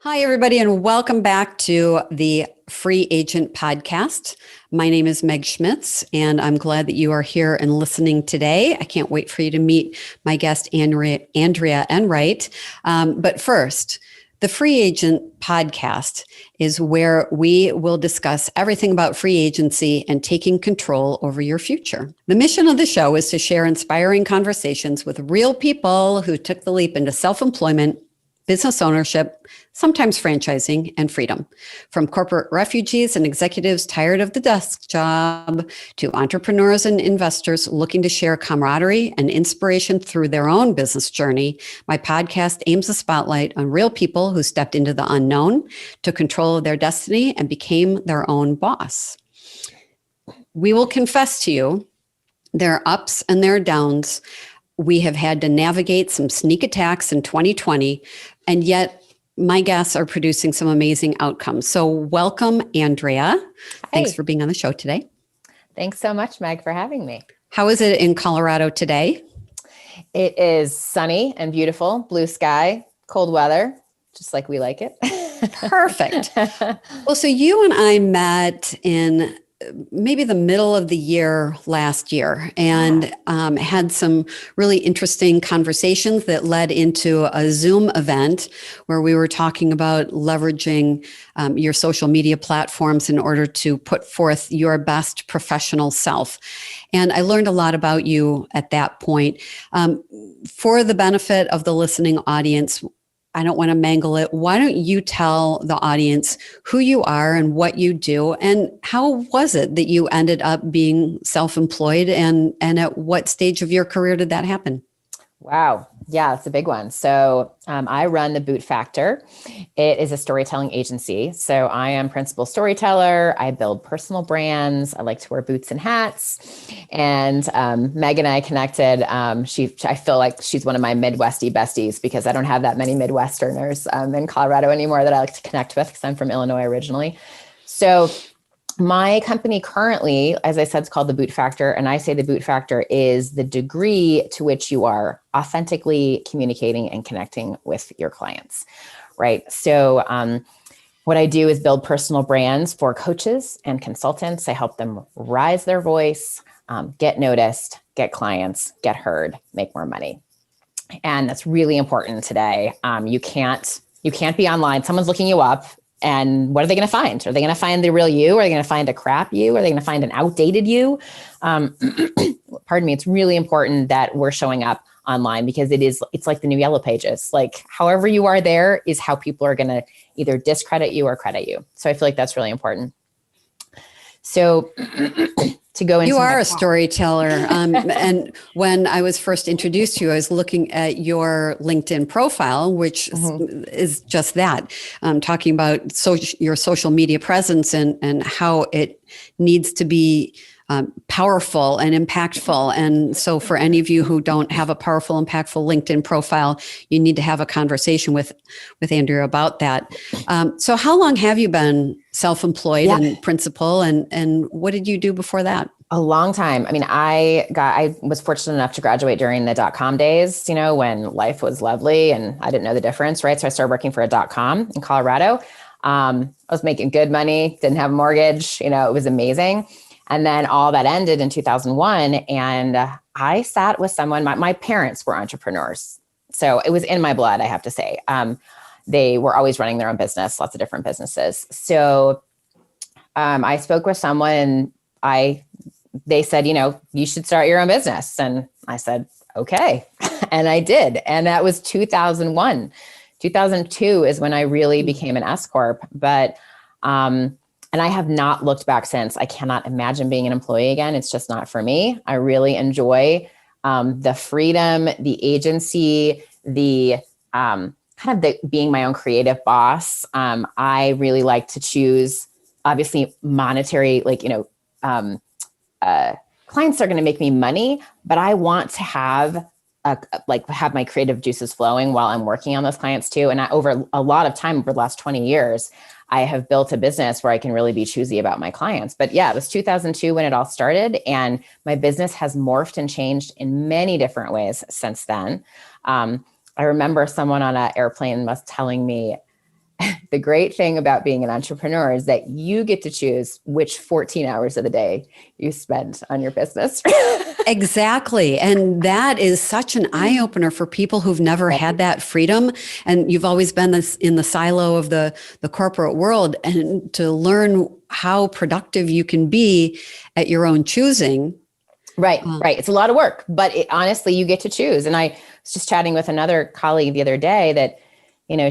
Hi, everybody, and welcome back to the Free Agent Podcast. My name is Meg Schmitz, and I'm glad that you are here and listening today. I can't wait for you to meet my guest, Andrea Enright. But first, the Free Agent Podcast is where we will discuss everything about free agency and taking control over your future. The mission of the show is to share inspiring conversations with real people who took the leap into self-employment, business ownership, sometimes franchising, and freedom. From corporate refugees and executives tired of the desk job to entrepreneurs and investors looking to share camaraderie and inspiration through their own business journey, my podcast aims a spotlight on real people who stepped into the unknown, took control of their destiny, and became their own boss. We will confess to you, there are ups and there are downs. We have had to navigate some sneak attacks in 2020, and yet my guests are producing some amazing outcomes. So welcome, Andrea. Thanks for being on the show today. Thanks so much, Meg, for having me. How is it in Colorado today? It is sunny and beautiful, blue sky, cold weather, just like we like it. Perfect. Well, so you and I met in maybe the middle of the year last year and had some really interesting conversations that led into a Zoom event where we were talking about leveraging your social media platforms in order to put forth your best professional self. And I learned a lot about you at that point. For the benefit of the listening audience, I don't want to mangle it. Why don't you tell the audience who you are and what you do, and how was it that you ended up being self-employed, and at what stage of your career did that happen? Wow. Yeah, that's a big one. So I run the Boot Factor. It is a storytelling agency. So I am principal storyteller. I build personal brands. I like to wear boots and hats. And Meg and I connected. I feel like she's one of my Midwesty besties because I don't have that many Midwesterners in Colorado anymore that I like to connect with because I'm from Illinois originally. So my company currently, as I said, is called the Boot Factor. And I say the Boot Factor is the degree to which you are authentically communicating and connecting with your clients, right? So what I do is build personal brands for coaches and consultants. I help them rise their voice, get noticed, get clients, get heard, make more money. And that's really important today. You can't be online. Someone's looking you up. And what are they going to find? Are they going to find the real you? Are they going to find a crap you? Are they going to find an outdated you? Pardon me. It's really important that we're showing up online because it's like the new Yellow Pages. Like however you are there is how people are going to either discredit you or credit you. So I feel like that's really important. So to go into you are a storyteller. And when I was first introduced to you, I was looking at your LinkedIn profile, which is just that, talking about your social media presence and how it needs to be powerful and impactful. And so for any of you who don't have a powerful, impactful LinkedIn profile, you need to have a conversation with Andrea about that. So how long have you been self-employed and principal, and what did you do before that? A long time. I mean, I was fortunate enough to graduate during the .com days, when life was lovely and I didn't know the difference, right? So I started working for a .com in Colorado. I was making good money, didn't have a mortgage, it was amazing. And then all that ended in 2001. And I sat with someone, my parents were entrepreneurs. So it was in my blood, I have to say. They were always running their own business, lots of different businesses. So I spoke with someone and they said, you should start your own business. And I said, okay. And I did. And that was 2001. 2002 is when I really became an S Corp. But and I have not looked back since. I cannot imagine being an employee again. It's just not for me. I really enjoy the freedom, the agency, the being my own creative boss. I really like to choose, obviously, monetary, clients are going to make me money, but I want to have my creative juices flowing while I'm working on those clients too. And over a lot of time, over the last 20 years, I have built a business where I can really be choosy about my clients. But yeah, it was 2002 when it all started, and my business has morphed and changed in many different ways since then. I remember someone on an airplane was telling me the great thing about being an entrepreneur is that you get to choose which 14 hours of the day you spend on your business. Exactly. And that is such an eye opener for people who've never had that freedom. And you've always been this in the silo of the corporate world, and to learn how productive you can be at your own choosing. Right. It's a lot of work, but honestly, you get to choose. And I was just chatting with another colleague the other day that,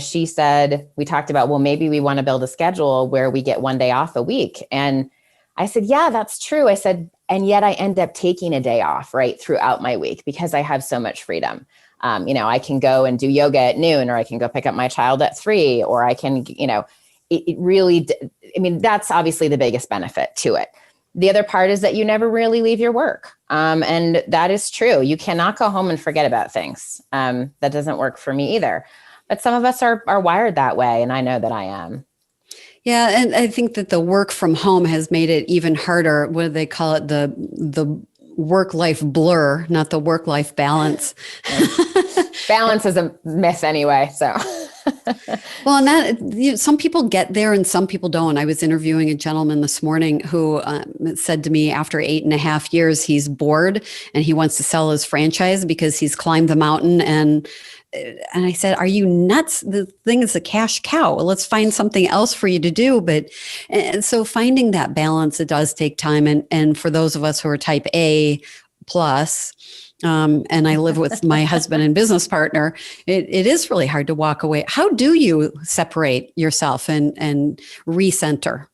she said, we talked about, well, maybe we want to build a schedule where we get one day off a week. And I said, yeah, that's true. I said, and yet I end up taking a day off right throughout my week because I have so much freedom. I can go and do yoga at noon, or I can go pick up my child at 3, or I can, it really, that's obviously the biggest benefit to it. The other part is that you never really leave your work. And that is true. You cannot go home and forget about things. That doesn't work for me either. But some of us are wired that way. And I know that I am. Yeah. And I think that the work from home has made it even harder. What do they call it? The work-life blur, not the work-life balance. Balance is a myth anyway. So. Well, and that some people get there and some people don't. I was interviewing a gentleman this morning who said to me after 8.5 years, he's bored and he wants to sell his franchise because he's climbed the mountain. And I said, are you nuts? The thing is a cash cow. Let's find something else for you to do. And so finding that balance, it does take time. And for those of us who are type A plus, and I live with my husband and business partner, it is really hard to walk away. How do you separate yourself and recenter?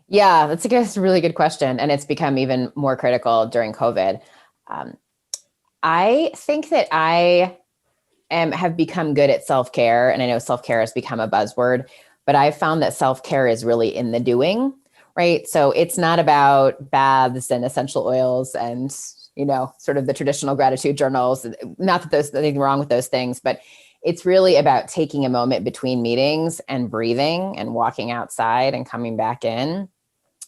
Yeah, that's a really good question. And it's become even more critical during COVID. I think that I have become good at self-care. And I know self-care has become a buzzword, but I've found that self-care is really in the doing, right? So it's not about baths and essential oils and sort of the traditional gratitude journals. Not that there's anything wrong with those things, but it's really about taking a moment between meetings and breathing and walking outside and coming back in.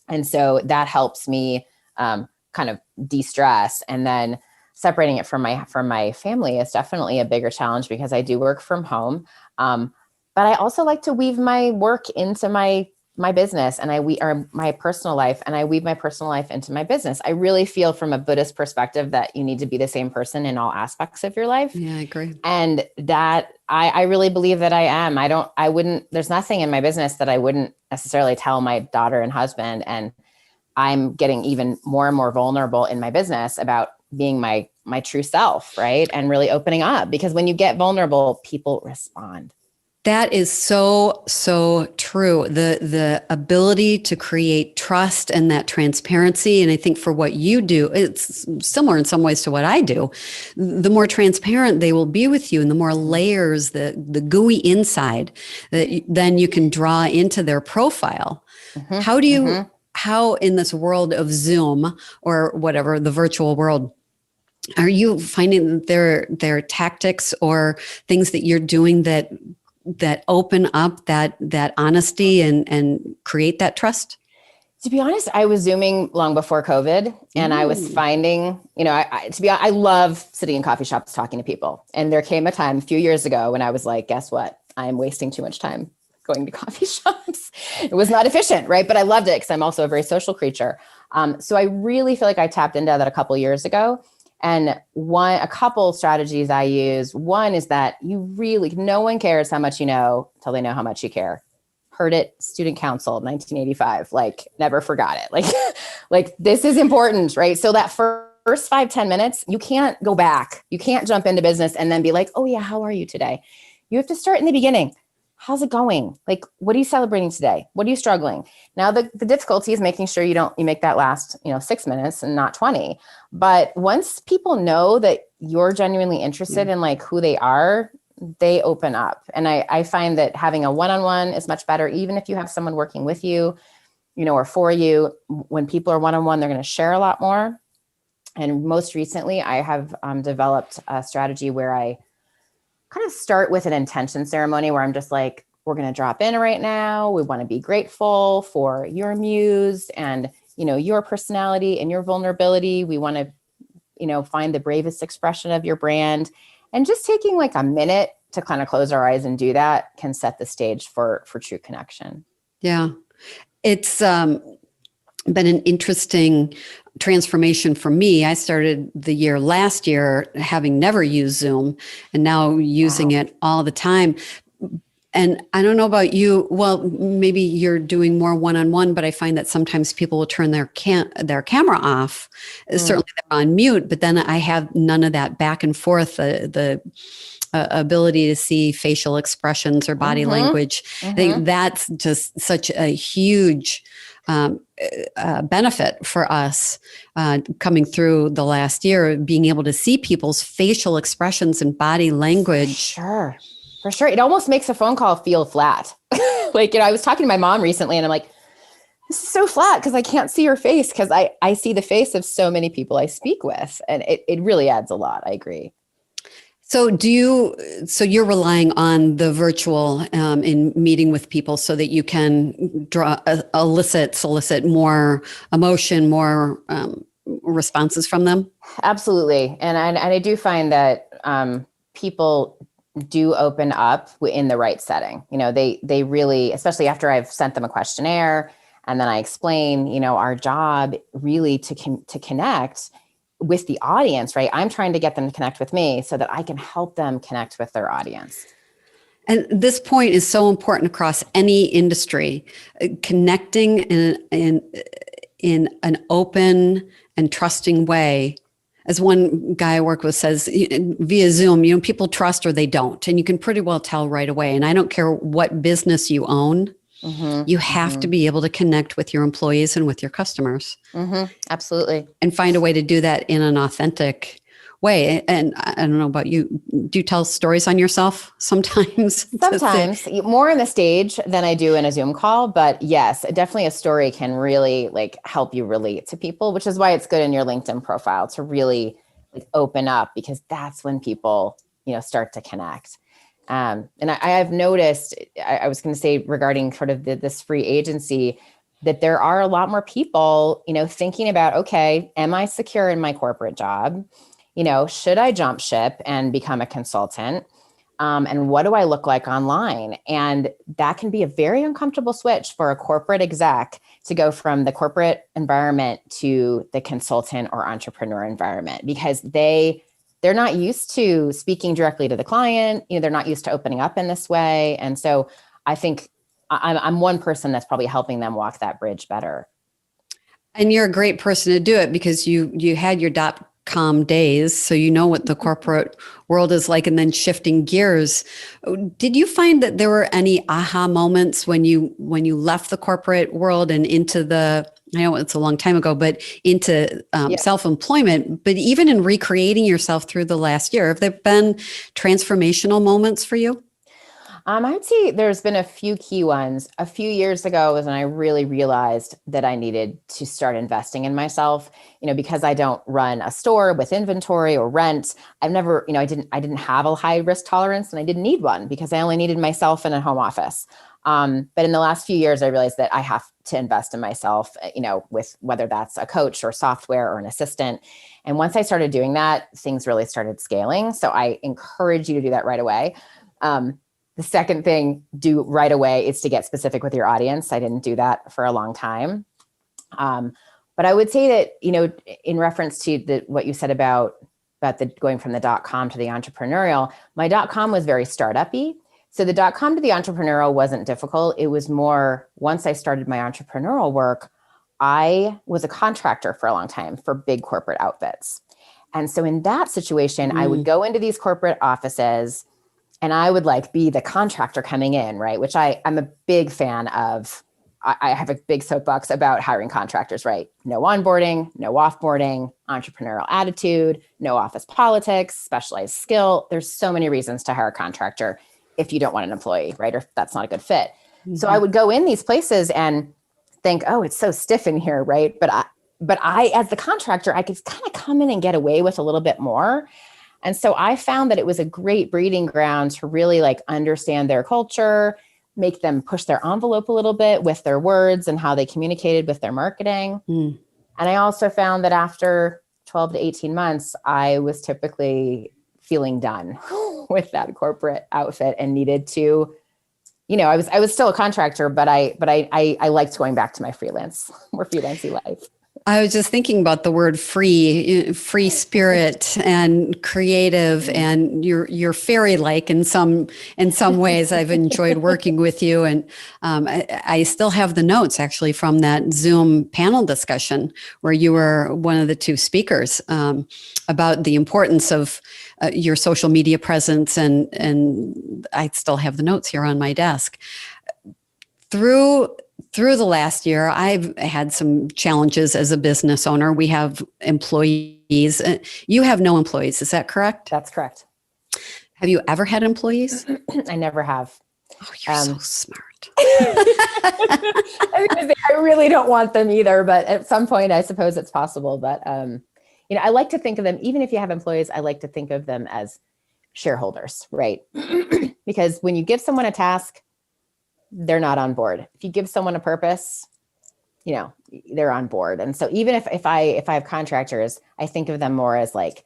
And so that helps me kind of de-stress. And then separating it from my family is definitely a bigger challenge because I do work from home. But I also like to weave my work into my business and my personal life, and I weave my personal life into my business. I really feel from a Buddhist perspective that you need to be the same person in all aspects of your life. Yeah, I agree. And that I really believe that I am. There's nothing in my business that I wouldn't necessarily tell my daughter and husband. And I'm getting even more and more vulnerable in my business about being my true self, right? And really opening up, because when you get vulnerable, people respond. That is so, so true. The ability to create trust and that transparency. And I think for what you do, it's similar in some ways to what I do. The more transparent they will be with you and the more layers, the gooey inside that then you can draw into their profile. Mm-hmm. How in this world of Zoom or whatever, the virtual world, are you finding that there are tactics or things that you're doing that open up that honesty and create that trust? To be honest, I was Zooming long before COVID, and I was finding, I love sitting in coffee shops talking to people. And there came a time a few years ago when I was like, guess what? I'm wasting too much time going to coffee shops. It was not efficient, right? But I loved it because I'm also a very social creature. So I really feel like I tapped into that a couple years ago. And a couple strategies I use. One is that no one cares how much you know till they know how much you care. Heard it, student council, 1985, never forgot it. Like this is important, right? So that first 5-10 minutes, you can't go back. You can't jump into business and then be like, oh yeah, how are you today? You have to start in the beginning. How's it going? What are you celebrating today? What are you struggling? Now, the difficulty is making sure you make that last, 6 minutes and not 20. But once people know that you're genuinely interested in who they are, they open up. And I find that having a one-on-one is much better, even if you have someone working with you, or for you. When people are one-on-one, they're going to share a lot more. And most recently, I have developed a strategy where I kind of start with an intention ceremony where I'm just like, we're going to drop in right now. We want to be grateful for your muse and, your personality and your vulnerability. We want to, find the bravest expression of your brand, and just taking a minute to kind of close our eyes and do that can set the stage for true connection. Yeah. It's been an interesting transformation for me. I started the year last year having never used Zoom and now using it all the time. And I don't know about you. Well, maybe you're doing more one-on-one, but I find that sometimes people will turn their camera off. Certainly they're on mute, but then I have none of that back and forth, the ability to see facial expressions or body language. I think that's just such a huge benefit for us coming through the last year, being able to see people's facial expressions and body language. For sure. It almost makes a phone call feel flat. Like, I was talking to my mom recently and I'm like, this is so flat because I can't see her face because I see the face of so many people I speak with. And it really adds a lot. I agree. So you're relying on the virtual in meeting with people so that you can solicit more emotion, more responses from them? Absolutely. And I do find that people do open up in the right setting. They really, especially after I've sent them a questionnaire and then I explain, our job really to connect with the audience, right? I'm trying to get them to connect with me so that I can help them connect with their audience. And this point is so important across any industry, connecting in an open and trusting way. As one guy I work with says, via Zoom, people trust or they don't. And you can pretty well tell right away. And I don't care what business you own, you have to be able to connect with your employees and with your customers. Absolutely. And find a way to do that in an authentic way. And I don't know about you, do you tell stories on yourself sometimes? Sometimes, more on the stage than I do in a Zoom call. But yes, definitely a story can really help you relate to people, which is why it's good in your LinkedIn profile to really open up, because that's when people, start to connect. And I have noticed, I was going to say regarding sort of this free agency, that there are a lot more people, thinking about, okay, am I secure in my corporate job? Should I jump ship and become a consultant? And what do I look like online? And that can be a very uncomfortable switch for a corporate exec to go from the corporate environment to the consultant or entrepreneur environment, because they're not used to speaking directly to the client. They're not used to opening up in this way. And so I think I'm one person that's probably helping them walk that bridge better. And you're a great person to do it because you had your .com days, so you know what the corporate world is like, and then shifting gears. Did you find that there were any aha moments when you left the corporate world and into I know it's a long time ago, but into self-employment, but even in recreating yourself through the last year, have there been transformational moments for you? I would say there's been a few key ones. A few years ago was when I really realized that I needed to start investing in myself, because I don't run a store with inventory or rent. I've never, I didn't have a high risk tolerance, and I didn't need one because I only needed myself in a home office. But in the last few years, I realized that I have to invest in myself, with whether that's a coach or software or an assistant. And once I started doing that, things really started scaling. So I encourage you to do that right away. The second thing, do right away, is to get specific with your audience. I didn't do that for a long time. But I would say that, in reference to what you said about the going from the .com to the entrepreneurial, my .com was very startup-y. So the .com to the entrepreneurial wasn't difficult. It was more, once I started my entrepreneurial work, I was a contractor for a long time for big corporate outfits. And so in that situation, I would go into these corporate offices and I would be the contractor coming in, right? Which I'm a big fan of. I have a big soapbox about hiring contractors, right? No onboarding, no offboarding, entrepreneurial attitude, no office politics, specialized skill. There's so many reasons to hire a contractor if you don't want an employee, right? Or if that's not a good fit. So I would go in these places and think, oh, it's so stiff in here, right? But I, as the contractor, I could kind of come in and get away with a little bit more. And so I found that it was a great breeding ground to really understand their culture, make them push their envelope a little bit with their words and how they communicated with their marketing. And I also found that after 12 to 18 months, I was typically feeling done with that corporate outfit and needed to, I was still a contractor, but I liked going back to my more freelancey life. I was just thinking about the word free spirit and creative, and you're fairy-like in some ways. I've enjoyed working with you, and I still have the notes actually from that Zoom panel discussion where you were one of the two speakers about the importance of your social media presence, and I still have the notes here on my desk. Through the last year, I've had some challenges as a business owner. We have employees. You have no employees. Is that correct? That's correct. Have you ever had employees? I never have. Oh, you're so smart. I really don't want them either, but at some point, I suppose it's possible. But, I like to think of them, even if you have employees, I like to think of them as shareholders, right? Because when you give someone a task, they're not on board. If you give someone a purpose, they're on board. And so even if I have contractors, I think of them more as like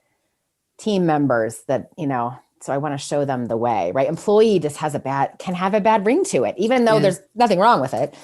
team members that, so I want to show them the way, right? Employee just can have a bad ring to it, even though there's nothing wrong with it.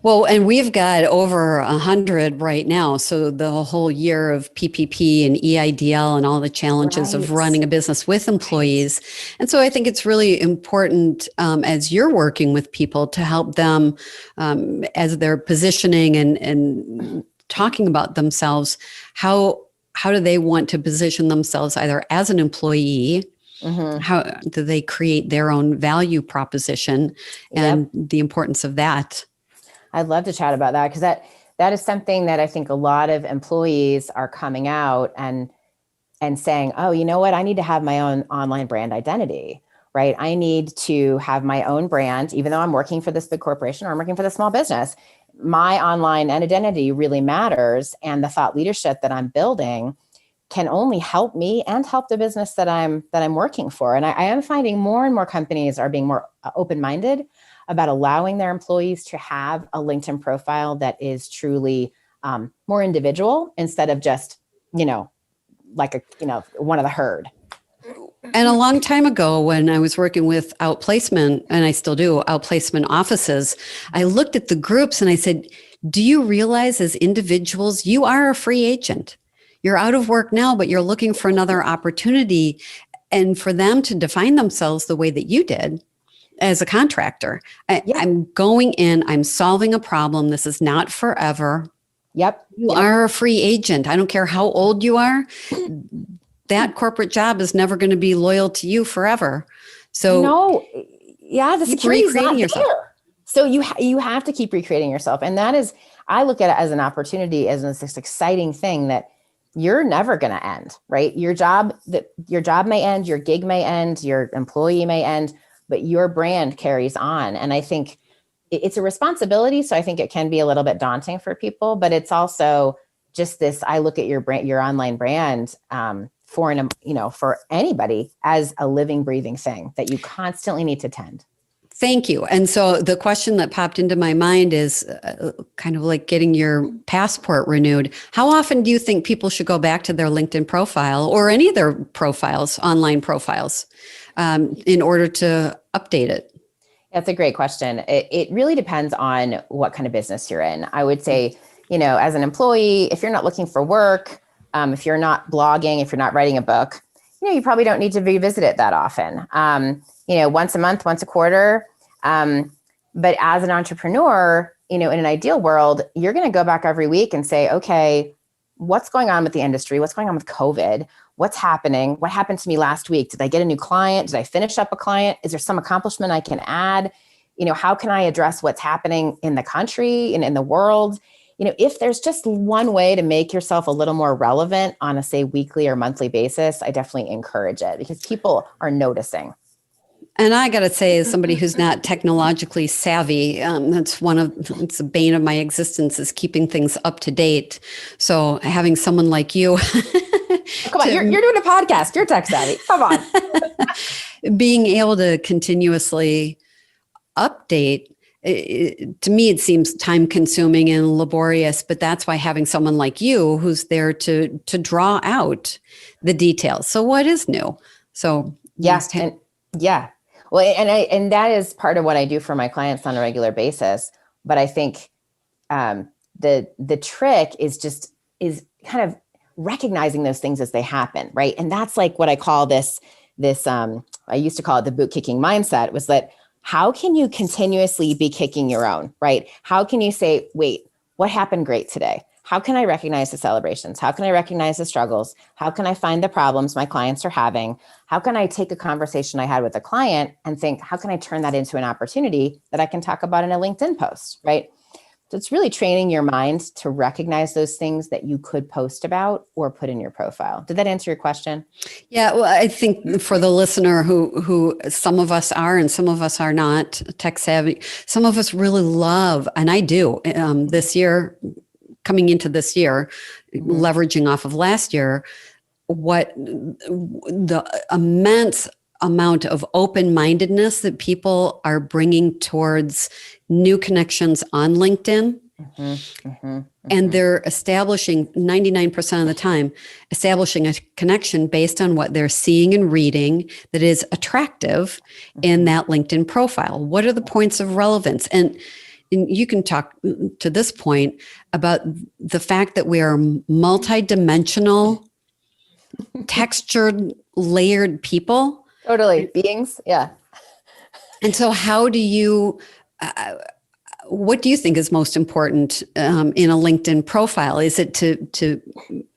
Well, and we've got over 100 right now. So the whole year of PPP and EIDL and all the challenges of running a business with employees. And so I think it's really important as you're working with people to help them as they're positioning and talking about themselves. How do they want to position themselves either as an employee? Mm-hmm. How do they create their own value proposition and the importance of that? I'd love to chat about that because that is something that I think a lot of employees are coming out and saying, oh, you know what? I need to have my own online brand identity, right? I need to have my own brand, even though I'm working for this big corporation or I'm working for the small business. My online identity really matters. And the thought leadership that I'm building can only help me and help the business that I'm working for. And I am finding more and more companies are being more open-minded about allowing their employees to have a LinkedIn profile that is truly more individual instead of just, like one of the herd. And a long time ago when I was working with outplacement, and I still do outplacement offices, I looked at the groups and I said, do you realize as individuals, you are a free agent? You're out of work now, but you're looking for another opportunity. And for them to define themselves the way that you did, as a contractor, I'm going in, I'm solving a problem. This is not forever. Yep. You are a free agent. I don't care how old you are. That corporate job is never going to be loyal to you forever. So the security is not there. So you have to keep recreating yourself. And that is, I look at it as an opportunity, as this exciting thing that you're never going to end, right? Your job may end, your gig may end, your employee may end, but your brand carries on. And I think it's a responsibility. So I think it can be a little bit daunting for people, but it's also just this, I look at your brand, your online brand for anybody as a living, breathing thing that you constantly need to tend. Thank you. And so the question that popped into my mind is kind of like getting your passport renewed. How often do you think people should go back to their LinkedIn profile or any of their profiles, online profiles, in order to update it? That's a great question. It really depends on what kind of business you're in. I would say, as an employee, if you're not looking for work, if you're not blogging, if you're not writing a book, you probably don't need to revisit it that often. Once a month, once a quarter. But as an entrepreneur, in an ideal world, you're going to go back every week and say, okay, what's going on with the industry? What's going on with COVID? What's happening? What happened to me last week? Did I get a new client? Did I finish up a client? Is there some accomplishment I can add? How can I address what's happening in the country and in the world? If there's just one way to make yourself a little more relevant on a, say, weekly or monthly basis, I definitely encourage it because people are noticing. And I got to say, as somebody who's not technologically savvy, it's a bane of my existence is keeping things up to date. So having someone like you, come on, you're doing a podcast. You're tech savvy. Come on, being able to continuously update to me, it seems time consuming and laborious, but that's why having someone like you who's there to draw out the details. So what is new? So yeah. Well, and that is part of what I do for my clients on a regular basis. But I think the trick is kind of recognizing those things as they happen, right? And that's like what I call this I used to call it the boot kicking mindset, was that how can you continuously be kicking your own, right? How can you say, wait, what happened great today? How can I recognize the celebrations? How can I recognize the struggles? How can I find the problems my clients are having? How can I take a conversation I had with a client and think, how can I turn that into an opportunity that I can talk about in a LinkedIn post, right? So it's really training your mind to recognize those things that you could post about or put in your profile. Did that answer your question? Yeah, well, I think for the listener who some of us are and some of us are not tech savvy, some of us really love, and I do, this year, coming into this year, leveraging off of last year, what the immense amount of open-mindedness that people are bringing towards new connections on LinkedIn. And they're establishing 99% of the time, establishing a connection based on what they're seeing and reading that is attractive in that LinkedIn profile. What are the points of relevance? And you can talk to this point about the fact that we are multidimensional, textured, layered people. Totally. Beings. Yeah. And so how do you, what do you think is most important in a LinkedIn profile? Is it to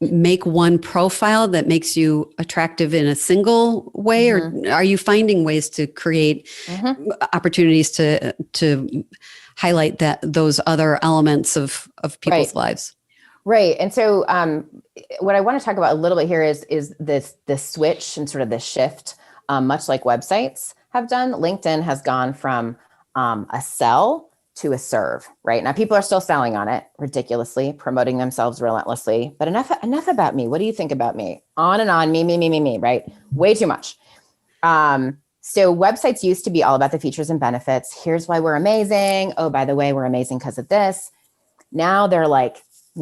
make one profile that makes you attractive in a single way, or are you finding ways to create opportunities to highlight those other elements of people's lives? Right. And so what I want to talk about a little bit here is this switch and sort of the shift, much like websites have done. LinkedIn has gone from a sell to a serve, right? Now people are still selling on it ridiculously, promoting themselves relentlessly, but enough about me. What do you think about me? On and on, me, right? Way too much. So websites used to be all about the features and benefits. Here's why we're amazing. Oh, by the way, we're amazing because of this. Now they're like,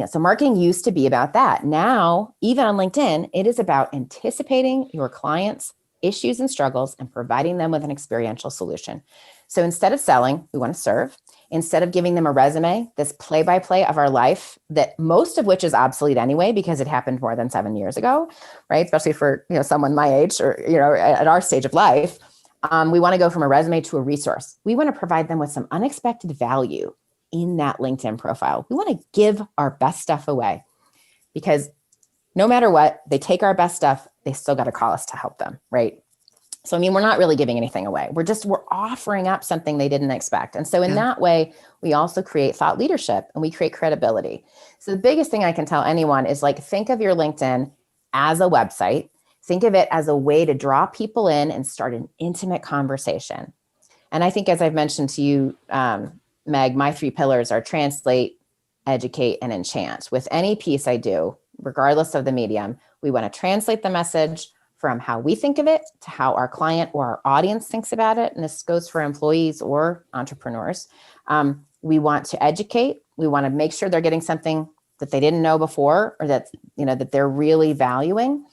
so marketing used to be about that. Now, even on LinkedIn, it is about anticipating your clients' issues and struggles and providing them with an experiential solution. So instead of selling, we want to serve. Instead of giving them a resume, this play-by-play of our life, that most of which is obsolete anyway, because it happened more than 7 years ago, right? Especially for someone my age or at our stage of life, we want to go from a resume to a resource. We want to provide them with some unexpected value in that LinkedIn profile. We want to give our best stuff away, because no matter what, they take our best stuff, they still got to call us to help them, right? So, I mean, we're not really giving anything away. We're offering up something they didn't expect. And so in that way, we also create thought leadership and we create credibility. So the biggest thing I can tell anyone is, like, think of your LinkedIn as a website. Think of it as a way to draw people in and start an intimate conversation. And I think, as I've mentioned to you, Meg, my 3 pillars are translate, educate, and enchant. With any piece I do, regardless of the medium, we want to translate the message from how we think of it to how our client or our audience thinks about it. And this goes for employees or entrepreneurs. We want to educate. We want to make sure they're getting something that they didn't know before, or that, that they're really valuing.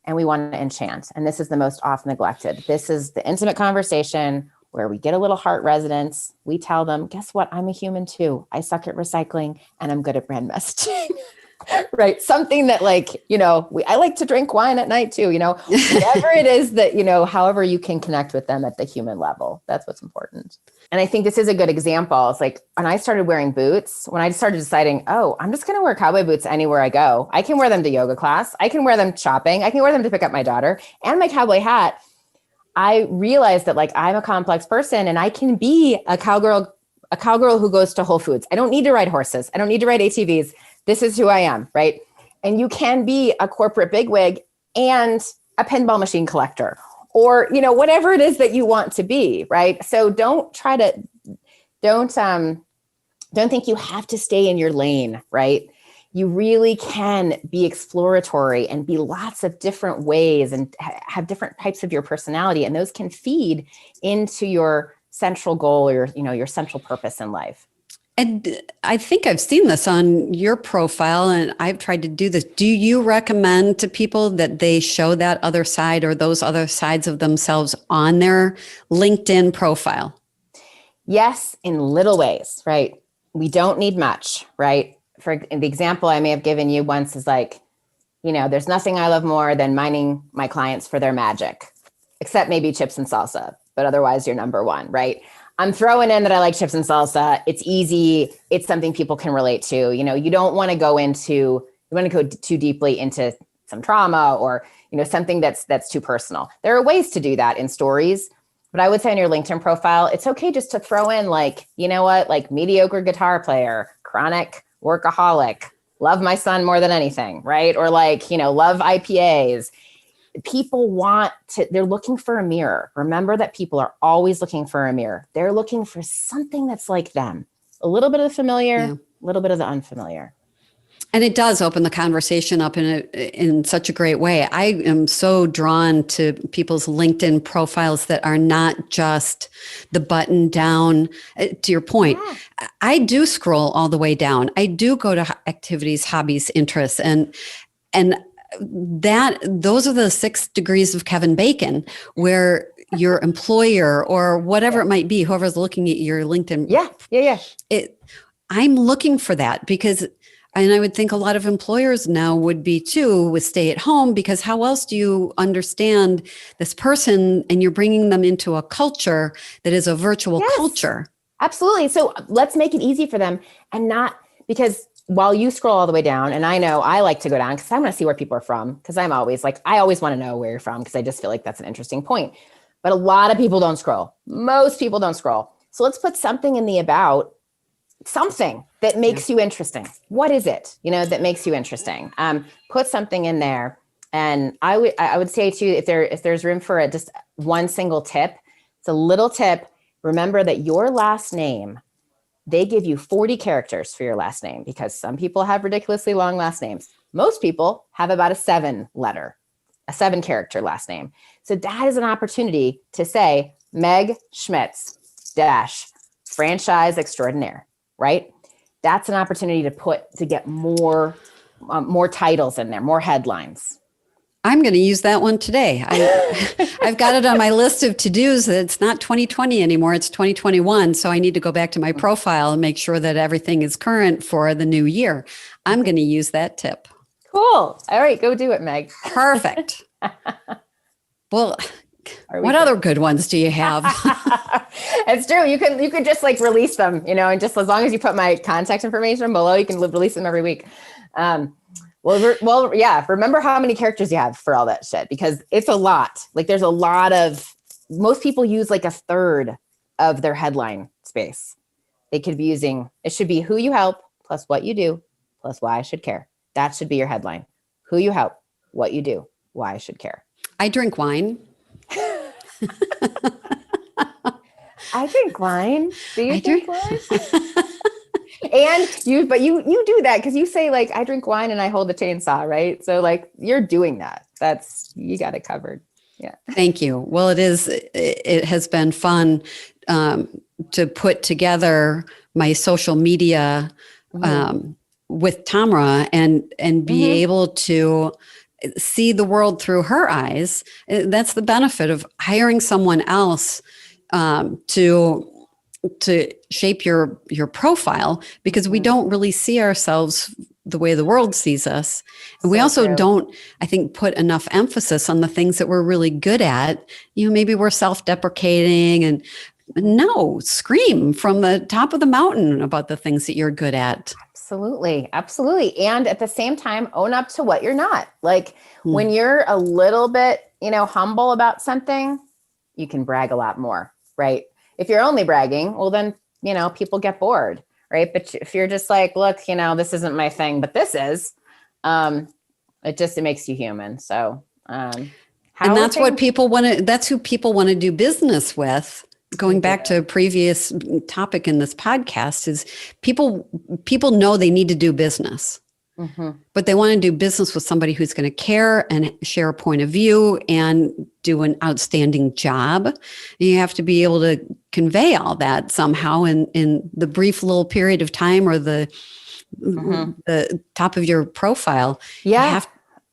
And we want to enchant. And this is the most often neglected. This is the intimate conversation where we get a little heart resonance. We tell them, guess what? I'm a human too. I suck at recycling and I'm good at brand messaging. Right. Something that, like, I like to drink wine at night too, whatever it is that, however you can connect with them at the human level. That's what's important. And I think this is a good example. It's like when I started wearing boots, when I started deciding, I'm just going to wear cowboy boots anywhere I go. I can wear them to yoga class. I can wear them shopping. I can wear them to pick up my daughter, and my cowboy hat. I realized that, like, I'm a complex person and I can be a cowgirl who goes to Whole Foods. I don't need to ride horses. I don't need to ride ATVs. This is who I am, right? And you can be a corporate bigwig and a pinball machine collector, or, whatever it is that you want to be, right? So don't think you have to stay in your lane, right? You really can be exploratory and be lots of different ways and have different types of your personality. And those can feed into your central goal or your central purpose in life. And I think I've seen this on your profile, and I've tried to do this. Do you recommend to people that they show that other side or those other sides of themselves on their LinkedIn profile? Yes, in little ways, right? We don't need much, right? For the example I may have given you once is like, there's nothing I love more than mining my clients for their magic, except maybe chips and salsa, but otherwise you're number one, right? I'm throwing in that I like chips and salsa. It's easy. It's something people can relate to. You don't want to go too deeply into some trauma or, something that's too personal. There are ways to do that in stories, but I would say on your LinkedIn profile, it's okay just to throw in like, like mediocre guitar player, chronic workaholic, love my son more than anything, right? Or like, love IPAs. People they're looking for a mirror. Remember that people are always looking for a mirror. They're looking for something that's like them. A little bit of the familiar, a little bit of the unfamiliar. And it does open the conversation up in such a great way. I am so drawn to people's LinkedIn profiles that are not just the button down. To your point, I do scroll all the way down. I do go to activities, hobbies, interests, and those are the 6 degrees of Kevin Bacon, where your employer or whatever it might be, whoever's looking at your LinkedIn. Yeah. I'm looking for that because, and I would think a lot of employers now would be too, with stay at home, because how else do you understand this person and you're bringing them into a culture that is a virtual culture? Absolutely. So let's make it easy for them, and not because while you scroll all the way down, and I know I like to go down because I want to see where people are from, because I'm always like, I always want to know where you're from because I just feel like that's an interesting point. But a lot of people don't scroll. Most people don't scroll. So let's put something in the about, something that makes you interesting. What is it, that makes you interesting? Put something in there. And I would say too, if there's room for just one single tip, it's a little tip. Remember that your last name, they give you 40 characters for your last name, because some people have ridiculously long last names. Most people have about a 7-character last name. So that is an opportunity to say Meg Schmitz - franchise extraordinaire, right? That's an opportunity to get more titles in there, more headlines. I'm going to use that one today. I've got it on my list of to-dos. It's not 2020 anymore. It's 2021. So I need to go back to my profile and make sure that everything is current for the new year. I'm going to use that tip. Cool. All right, go do it, Meg. Perfect. Well, what other good ones do you have? It's true. You could just like release them, and just as long as you put my contact information below, you can release them every week. Well, yeah. Remember how many characters you have for all that shit, because it's a lot. Like there's a lot of, most people use like a third of their headline space. They could be using, it should be who you help plus what you do plus why I should care. That should be your headline. Who you help, what you do, why I should care. I drink wine. I drink wine. Do you drink wine? And you do that because you say like, I drink wine and I hold the chainsaw, right? So like you're doing that. You got it covered. Yeah. Thank you. Well, it has been fun to put together my social media with Tamra and be able to see the world through her eyes. That's the benefit of hiring someone else to shape your profile, because we don't really see ourselves the way the world sees us. And we also don't, I think, put enough emphasis on the things that we're really good at. Maybe we're self-deprecating, and no, scream from the top of the mountain about the things that you're good at. Absolutely. Absolutely. And at the same time, own up to what you're not. Like when you're a little bit, humble about something, you can brag a lot more, right? If you're only bragging, well, then, people get bored, right? But if you're just like, look, this isn't my thing, but this is, it makes you human. So, and that's what people want to, that's who people want to do business with. Going back to a previous topic in this podcast is people know they need to do business. but they want to do business with somebody who's going to care and share a point of view and do an outstanding job. And you have to be able to convey all that somehow in the brief little period of time or the top of your profile. Yeah.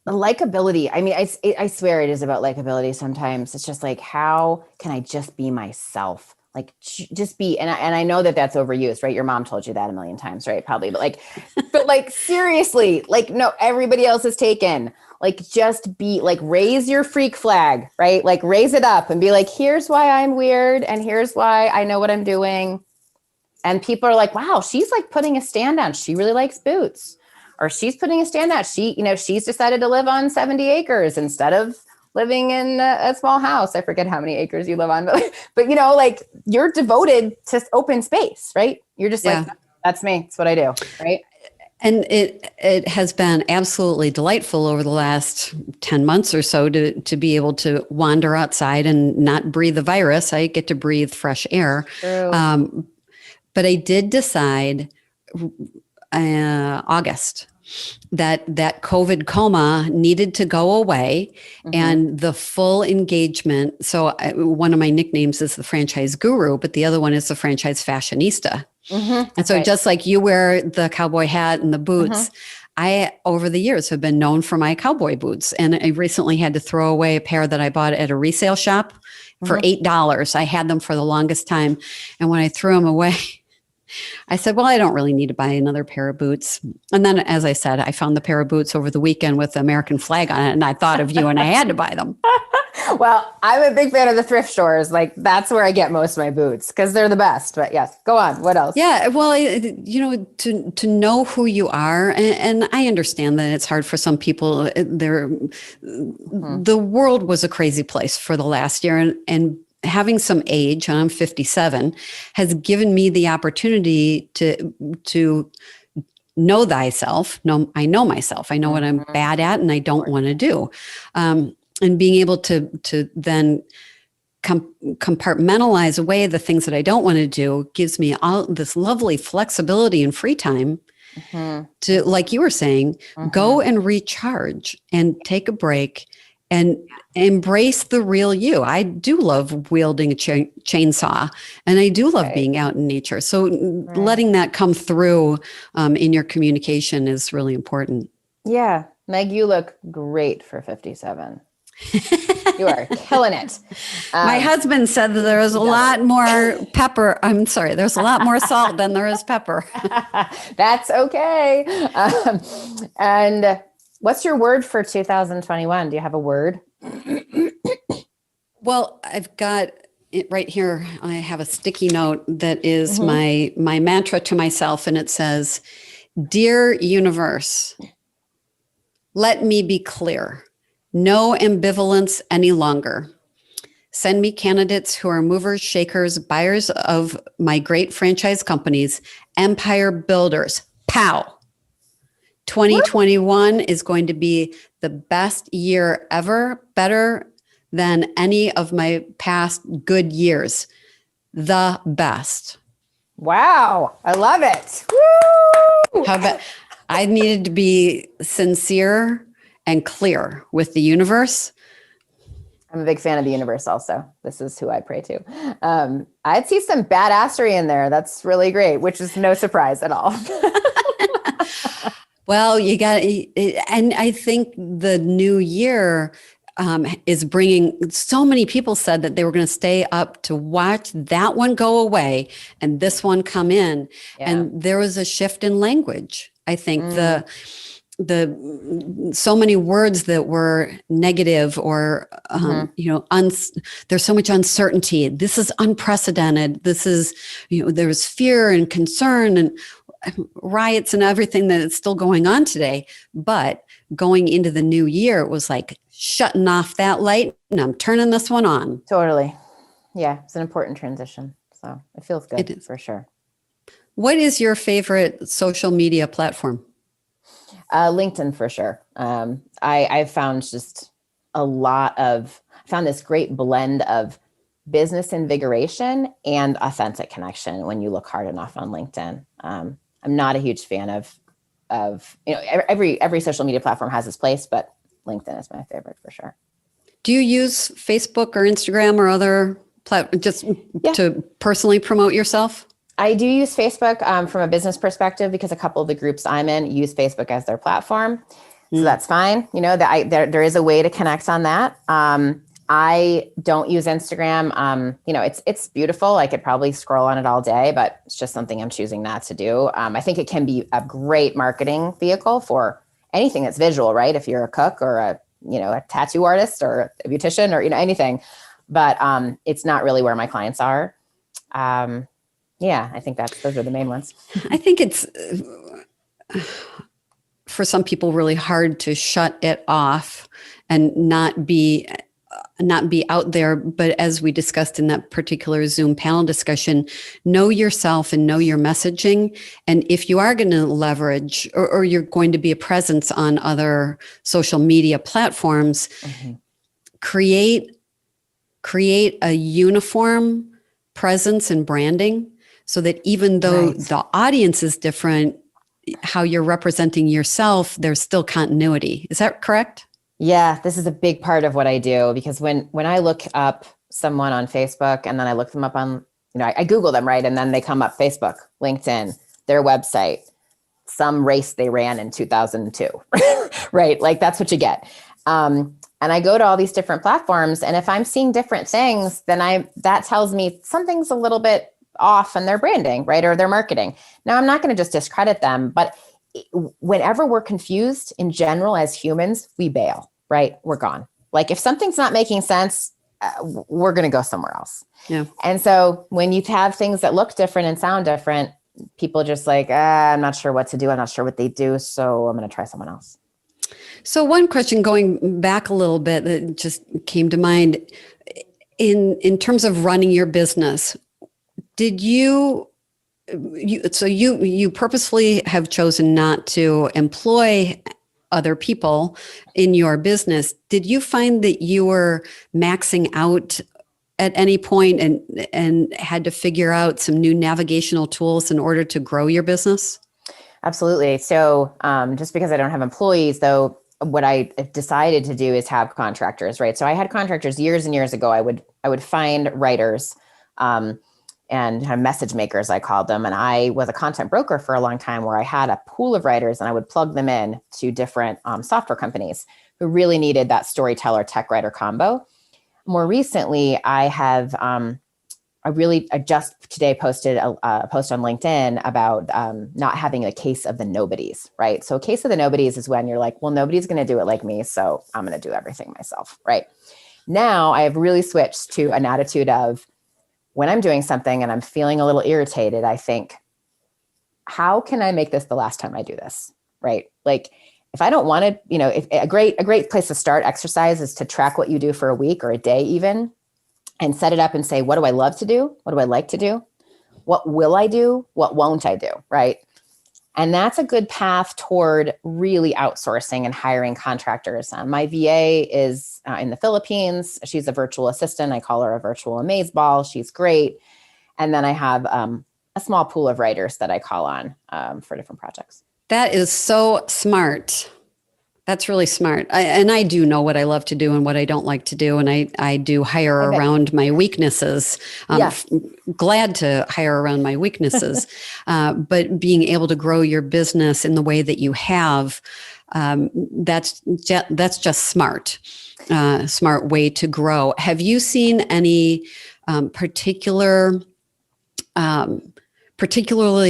Likability. I mean, I swear it is about likability. Sometimes it's just like, how can I just be myself? Like just be, and I know that that's overused, right? Your mom told you that a million times, right? Probably, but like seriously, like, no, everybody else is taken. Like, just be like, raise your freak flag, right? Like raise it up and be like, here's why I'm weird. And here's why I know what I'm doing. And people are like, wow, she's like putting a stand down. She really likes boots, or she's putting a stand out. She's decided to live on 70 acres instead of living in a small house. I forget how many acres you live on, but like, you're devoted to open space, right? You're just like, that's me. It's what I do. Right. And it has been absolutely delightful over the last 10 months or so to be able to wander outside and not breathe the virus. I get to breathe fresh air. But I did decide August that COVID coma needed to go away, and the full engagement. So one of my nicknames is the franchise guru, but the other one is the franchise fashionista. And so just like you wear the cowboy hat and the boots, I, over the years, have been known for my cowboy boots. And I recently had to throw away a pair that I bought at a resale shop for $8. I had them for the longest time. And when I threw them away, I said, well, I don't really need to buy another pair of boots. And then, as I said, I found the pair of boots over the weekend with the American flag on it. And I thought of you and I had to buy them. Well, I'm a big fan of the thrift stores. Like, that's where I get most of my boots because they're the best. But yes, go on. What else? Yeah. Well, to know who you are. And I understand that it's hard for some people. The world was a crazy place for the last year. And having some age, and I'm 57, has given me the opportunity to know thyself. I know myself. I know what I'm bad at and I don't want to do. And being able to then compartmentalize away the things that I don't want to do gives me all this lovely flexibility and free time to, like you were saying, go and recharge and take a break and embrace the real you. I do love wielding a chainsaw, and I do love being out in nature. So letting that come through in your communication is really important. Yeah. Meg, you look great for 57. You are killing it. My husband said that there was a lot more pepper. I'm sorry. There's a lot more salt than there is pepper. That's okay. And what's your word for 2021? Do you have a word? Well, I've got it right here. I have a sticky note that is my mantra to myself. And it says, "Dear universe, let me be clear. No ambivalence any longer. Send me candidates who are movers, shakers, buyers of my great franchise companies, empire builders." Pow. 2021 is going to be the best year ever, better than any of my past good years. The best. Wow. I love it. Woo! How about I needed to be sincere and clear with the universe. I'm a big fan of the universe also. This is who I pray to. I'd see some badassery in there. That's really great, which is no surprise at all. Well, you got, and I think the new year is bringing, so many people said that they were going to stay up to watch that one go away and this one come in. Yeah. And there was a shift in language. I think so many words that were negative or, there's so much uncertainty. This is unprecedented. This is, there's fear and concern and riots and everything that is still going on today. But going into the new year, it was like shutting off that light and I'm turning this one on. Totally. Yeah. It's an important transition. So it feels good. It is. For sure. What is your favorite social media platform? LinkedIn for sure. I've found just found this great blend of business invigoration and authentic connection when you look hard enough on LinkedIn. I'm not a huge fan of every social media platform has its place, but LinkedIn is my favorite for sure. Do you use Facebook or Instagram or other just to personally promote yourself? I do use Facebook from a business perspective because a couple of the groups I'm in use Facebook as their platform. So that's fine. There is a way to connect on that. I don't use Instagram. It's beautiful. I could probably scroll on it all day, but it's just something I'm choosing not to do. I think it can be a great marketing vehicle for anything that's visual, right? If you're a cook or a tattoo artist or a beautician or, anything, but it's not really where my clients are. I think those are the main ones. I think it's for some people really hard to shut it off and not be out there. But as we discussed in that particular Zoom panel discussion, know yourself and know your messaging. And if you are going to leverage or you're going to be a presence on other social media platforms, create a uniform presence and branding so that even though the audience is different, how you're representing yourself, there's still continuity. Is that correct? Yeah, this is a big part of what I do because when I look up someone on Facebook and then I look them up on, I Google them, right? And then they come up Facebook, LinkedIn, their website, some race they ran in 2002, right? Like that's what you get. And I go to all these different platforms, and if I'm seeing different things, then that tells me something's a little bit off in their branding, right? Or their marketing. Now, I'm not going to just discredit them, but whenever we're confused in general as humans, we bail, right? We're gone. Like if something's not making sense, we're going to go somewhere else. Yeah. And so when you have things that look different and sound different, people just like, I'm not sure what to do. I'm not sure what they do. So I'm going to try someone else. So one question going back a little bit that just came to mind in terms of running your business, did you purposefully have chosen not to employ other people in your business. Did you find that you were maxing out at any point and had to figure out some new navigational tools in order to grow your business? Absolutely. So just because I don't have employees, though, what I decided to do is have contractors, right? So I had contractors years and years ago. I would find writers and kind of message makers, I called them. And I was a content broker for a long time where I had a pool of writers and I would plug them in to different software companies who really needed that storyteller tech writer combo. More recently, I just today posted a post on LinkedIn about not having a case of the nobodies, right? So a case of the nobodies is when you're like, well, nobody's going to do it like me, so I'm going to do everything myself, right? Now I have really switched to an attitude of when I'm doing something and I'm feeling a little irritated, I think, how can I make this the last time I do this, right? Like if I don't want to, if a great place to start exercise is to track what you do for a week or a day even, and set it up and say, what do I love to do? What do I like to do? What will I do? What won't I do? Right. And that's a good path toward really outsourcing and hiring contractors. My VA is in the Philippines. She's a virtual assistant. I call her a virtual amazeball. She's great. And then I have a small pool of writers that I call on for different projects. That is so smart. That's really smart. I do know what I love to do and what I don't like to do. And I do hire around my weaknesses. Glad to hire around my weaknesses. But being able to grow your business in the way that you have, that's just smart. Smart way to grow. Have you seen any particularly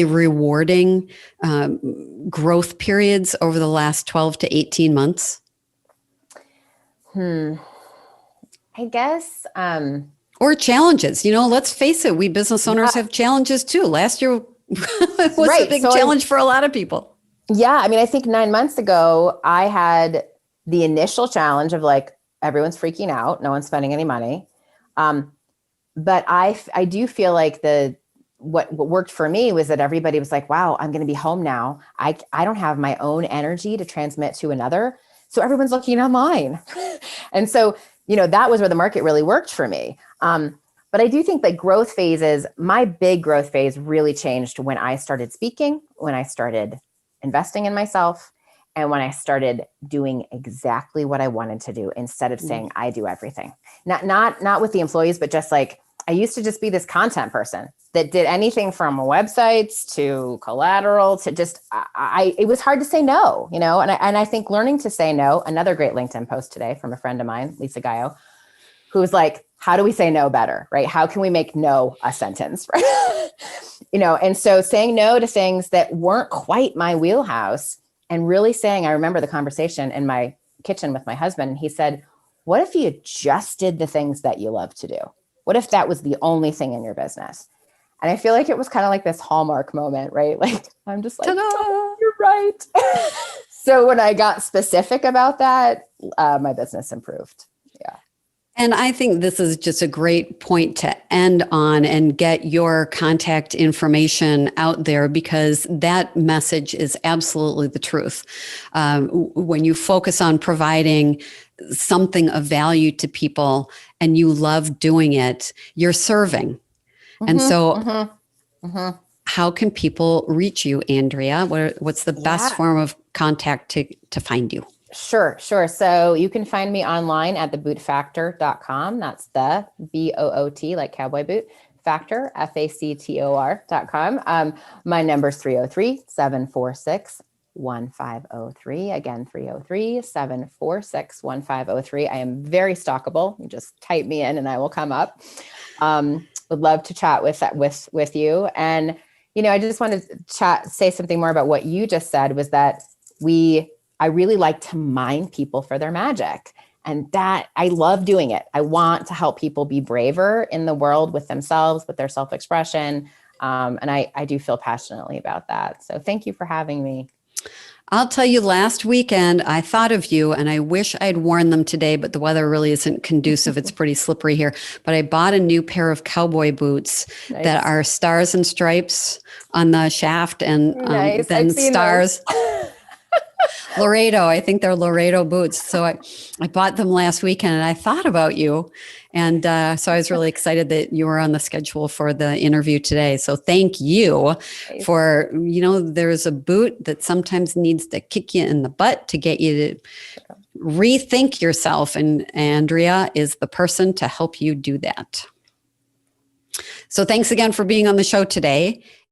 rewarding growth periods over the last 12 to 18 months? I guess. Or challenges. Let's face it, we business owners have challenges too. Last year was a big challenge for a lot of people. Yeah. I mean, I think 9 months ago, I had the initial challenge of like, everyone's freaking out. No one's spending any money. But I do feel like what worked for me was that everybody was like, wow, I'm going to be home now. I don't have my own energy to transmit to another. So everyone's looking online. And so, that was where the market really worked for me. But I do think that growth phases, my big growth phase really changed when I started speaking, when I started investing in myself. And when I started doing exactly what I wanted to do, instead of saying I do everything, not with the employees, but just like, I used to just be this content person that did anything from websites to collateral to just, it was hard to say no, and I think learning to say no, another great LinkedIn post today from a friend of mine, Lisa Gaio, who was like, how do we say no better, right? How can we make no a sentence, right? And so saying no to things that weren't quite my wheelhouse and really saying, I remember the conversation in my kitchen with my husband. He said, what if you just did the things that you love to do? What if that was the only thing in your business? And I feel like it was kind of like this Hallmark moment, right? Like, I'm just like, oh, you're right. So when I got specific about that, my business improved. Yeah. And I think this is just a great point to end on and get your contact information out there, because that message is absolutely the truth. When you focus on providing something of value to people and you love doing it, you're serving. And so how can people reach you, Andrea? What's the best form of contact to find you? Sure. So you can find me online at thebootfactor.com. That's the BOOT, like cowboy boot, factor, FACTOR.com. My number is 303-746-1503. Again, 303-746-1503. I am very stalkable. You just type me in and I will come up. Would love to chat with you. And, I just wanted to say something more about what you just said, was that I really like to mine people for their magic, and that I love doing it. I want to help people be braver in the world with themselves, with their self-expression. And I do feel passionately about that. So thank you for having me. I'll tell you, last weekend, I thought of you, and I wish I'd worn them today, but the weather really isn't conducive. It's pretty slippery here. But I bought a new pair of cowboy boots that are stars and stripes on the shaft, and then stars. Laredo. I think they're Laredo boots. So I bought them last weekend, and I thought about you. And so I was really excited that you were on the schedule for the interview today. So thank you for, there's a boot that sometimes needs to kick you in the butt to get you to rethink yourself. And Andrea is the person to help you do that. So thanks again for being on the show today.